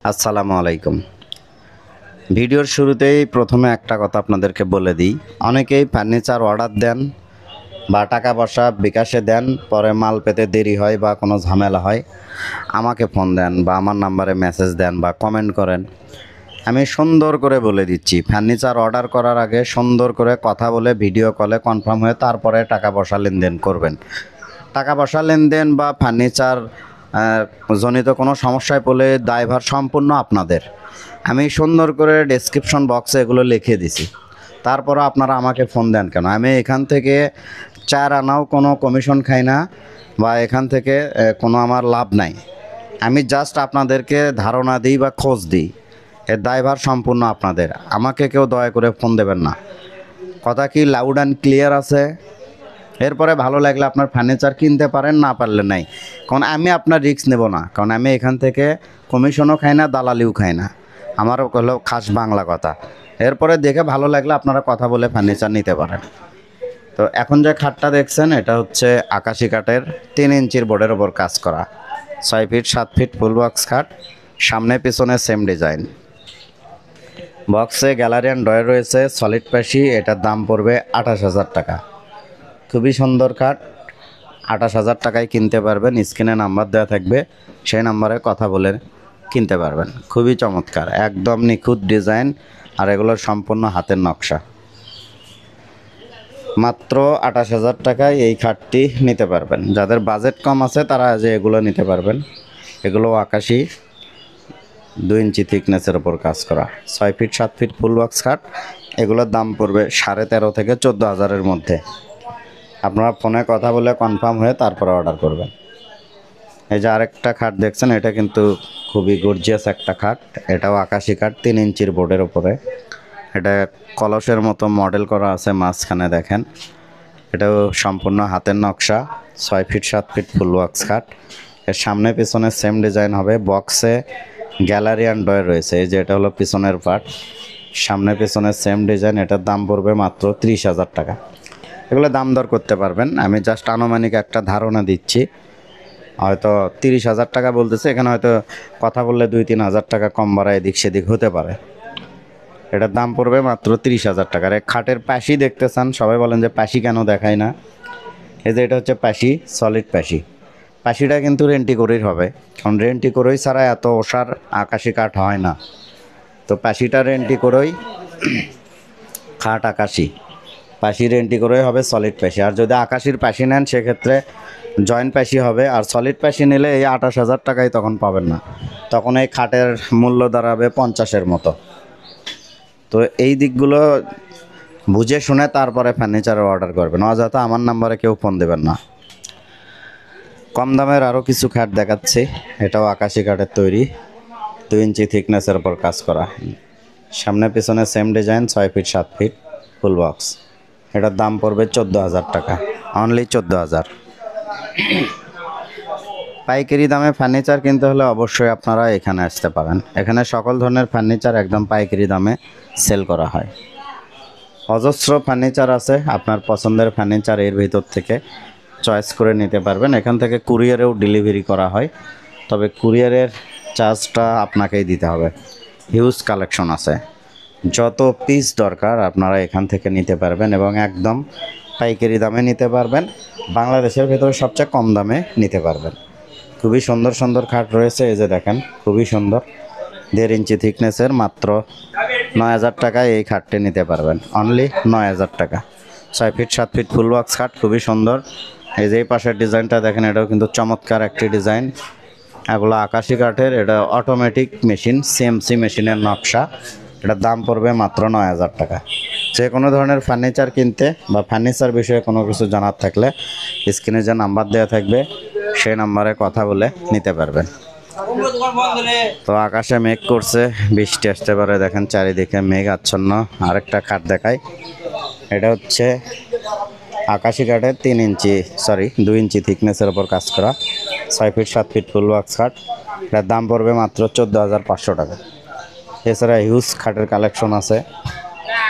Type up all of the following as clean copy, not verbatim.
আসসালামু আলাইকুম। ভিডিওর শুরুতেই প্রথমে একটা কথা আপনাদেরকে বলে দিই, অনেকেই ফার্নিচার অর্ডার দেন বা টাকা পয়সা বিকাশে দেন, পরে মাল পেতে দেরি হয় বা কোনো ঝামেলা হয়, আমাকে ফোন দেন বা আমার নাম্বারে মেসেজ দেন বা কমেন্ট করেন। আমি সুন্দর করে বলে দিচ্ছি, ফার্নিচার অর্ডার করার আগে সুন্দর করে কথা বলে ভিডিও কলে কনফার্ম হয়ে তারপরে টাকা পয়সা লেনদেন করবেন। টাকা পয়সা লেনদেন বা ফার্নিচার জনিত কোনো সমস্যায় পড়লে দায়ভার সম্পূর্ণ আপনাদের। আমি সুন্দর করে ডেসক্রিপশন বক্সে এগুলো লিখে দিছি, তারপরও আপনারা আমাকে ফোন দেন কেন? আমি এখান থেকে 4 আনাও কোনো কমিশন খাই না বা এখান থেকে কোনো আমার লাভ নাই। আমি জাস্ট আপনাদেরকে ধারণা দিই বা খোঁজ দিই, এর দায়ভার সম্পূর্ণ আপনাদের। আমাকে কেউ দয়া করে ফোন দেবেন না। কথা কি লাউড অ্যান্ড ক্লিয়ার আছে? এরপরে ভালো লাগলে আপনার ফার্নিচার কিনতে পারেন, না পারলে নাই, কারণ আমি আপনার রিস্ক নেব না, কারণ আমি এখান থেকে কমিশনও খাই না, দালালিও খাই না। আমার হলো খাস বাংলা কথা। এরপরে দেখে ভালো লাগলে আপনারা কথা বলে ফার্নিচার নিতে পারেন। তো এখন যে খাটটা দেখছেন, এটা হচ্ছে আকাশি কাঠের 3 ইঞ্চির বোর্ডের ওপর কাজ করা 6 ফিট 7 ফিট ফুল বক্স খাট, সামনে পিছনে সেম ডিজাইন। বক্সে গ্যালারিয়ান ড্রয়ার রয়েছে, সলিড প্যাসি। এটার দাম পড়বে 28,000 টাকা। খুবই সুন্দর কাঠ, 28,000 টাকায় কিনতে পারবেন। স্ক্রিনে নাম্বার দেওয়া থাকবে, সেই নাম্বারে কথা বলে কিনতে পারবেন। খুবই চমৎকার, একদম নিখুঁত ডিজাইন, আর এগুলোর সম্পূর্ণ হাতের নকশা। মাত্র 28,000 টাকায় এই খাটটি নিতে পারবেন। যাদের বাজেট কম আছে তারা যে এগুলো নিতে পারবেন। এগুলো আকাশি 2 ইঞ্চি থিকনেসের ওপর কাজ করা 6 ফিট 7 ফিট ফুল বক্স খাট। এগুলোর দাম পড়বে 13,500 থেকে 14,000-এর মধ্যে। আপনারা ফোনে কথা বলে কনফার্ম হয়ে তারপরে অর্ডার করবেন। এই যে আরেকটা খাট দেখছেন, এটা কিন্তু খুবই গর্জিয়াস একটা খাট। এটাও আকাশি কাঠ, 3 ইঞ্চির বোর্ডের উপরে। এটা কলসের মতো মডেল করা আছে মাঝখানে, দেখেন। এটাও সম্পূর্ণ হাতের নকশা, 6 ফিট 7 ফিট ফুল বক্স খাট। এর সামনে পিছনে সেম ডিজাইন হবে। বক্সে গ্যালারিয়ান ড্রয়ার রয়েছে। এই যে এটা হলো পিছনের পার্ট, সামনে পিছনে সেম ডিজাইন। এটার দাম পড়বে মাত্র 30,000 টাকা। এগুলো দাম দর করতে পারবেন, আমি জাস্ট আনুমানিক একটা ধারণা দিচ্ছি। হয়তো 30,000 টাকা বলতেছে, এখানে হয়তো কথা বললে 2-3 হাজার টাকা কম বাড়া এদিক সেদিক হতে পারে। এটার দাম পড়বে মাত্র 30,000 টাকার। এক খাটের পাশি দেখতে চান, সবাই বলেন যে পাশি কেন দেখায় না। এই যে এটা হচ্ছে পাশি, সলিড পাশি। পাশিটা কিন্তু রেন্টি করেই হবে, কারণ রেন্টি করেই ছাড়া এত ওষার আকাশি কাঠ হয় না। তো পাশিটা রেন্টি করেই খাট আকাশি, পাশি রেন্টি করে হবে সলিড পাশি। আর যদি আকাশির পাশি নেন সেক্ষেত্রে জয়েন্ট পাশি হবে। আর সলিড পাশি নিলে এই 28,000 টাকায় তখন পাবেন না, তখন এই খাটের মূল্য দাঁড়াবে 50-এর মতো। তো এই দিকগুলো বুঝে শুনে তারপরে ফার্নিচারের অর্ডার করবেন, অযথা আমার নাম্বারে কেউ ফোন দেবেন না। কম দামের আরও কিছু খাট দেখাচ্ছি। এটাও আকাশি কাঠের তৈরি, 2 ইঞ্চি থিকনেসের ওপর কাজ করা। সামনে পিছনে same design, 6 feet 7 feet full box. এটার দাম পড়বে 14,000 টাকা, অনলি 14,000। পাইকারি দামে ফার্নিচার কিনতে হলে অবশ্যই আপনারা এখানে আসতে পারেন। এখানে সকল ধরনের ফার্নিচার একদম পাইকারি দামে সেল করা হয়। অজস্র ফার্নিচার আছে, আপনার পছন্দের ফার্নিচার এর ভিতর থেকে চয়েস করে নিতে পারবেন। এখান থেকে কুরিয়ারেও ডেলিভারি করা হয়, তবে কুরিয়ারের চার্জটা আপনাকেই দিতে হবে। হিউজ কালেকশন আছে, যত পিস দরকার আপনারা এখান থেকে নিতে পারবেন এবং একদম পাইকারি দামে নিতে পারবেন। বাংলাদেশের ভেতরে সবচেয়ে কম দামে নিতে পারবেন। খুবই সুন্দর সুন্দর খাট রয়েছে, এই যে দেখেন, খুবই সুন্দর। 1.5 ইঞ্চি থিকনেসের, মাত্র 9,000 টাকায় এই খাটটি নিতে পারবেন, অনলি 9,000 টাকা। 6 ফিট 7 ফিট ফুল বক্স খাট, খুবই সুন্দর। এই যে এই পাশের ডিজাইনটা দেখেন, এটাও কিন্তু চমৎকার একটি ডিজাইন। এগুলো আকাশি কাঠের, এটা অটোমেটিক মেশিন, সিএমসি মেশিনের নকশা। এটার দাম পড়বে মাত্র 9,000 টাকা। যে কোনো ধরনের ফার্নিচার কিনতে বা ফার্নিচার বিষয়ে কোনো কিছু জানার থাকলে স্ক্রিনে যে নাম্বার দেওয়া থাকবে সেই নাম্বারে কথা বলে নিতে পারবেন। তো আকাশে মেঘ করছে, বৃষ্টি আসতে পারে, দেখেন চারিদিকে মেঘ আচ্ছন্ন। আরেকটা খাট দেখাই, এটা হচ্ছে আকাশি কাঠের 2 ইঞ্চি থিকনেসের ওপর কাজ করা 6 ফিট 7 ফিট ফুল বক্স খাট। এটার দাম পড়বে মাত্র 14,500 টাকা। এছাড়া হিউজ খাটের কালেকশন আছে।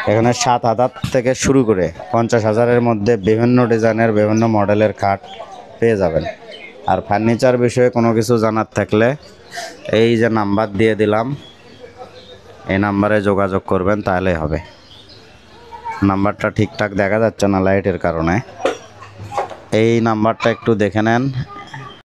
এখানে 7,000 থেকে শুরু করে 50,000-এর মধ্যে বিভিন্ন ডিজাইনের বিভিন্ন মডেলের খাট পেয়ে যাবেন। আর ফার্নিচার বিষয়ে কোনো কিছু জানার থাকলে এই যে নাম্বার দিয়ে দিলাম, এই নাম্বারে যোগাযোগ করবেন, তাহলেই হবে। নাম্বারটা ঠিকঠাক দেখা যাচ্ছে না লাইটের কারণে। এই নাম্বারটা একটু দেখে নেন।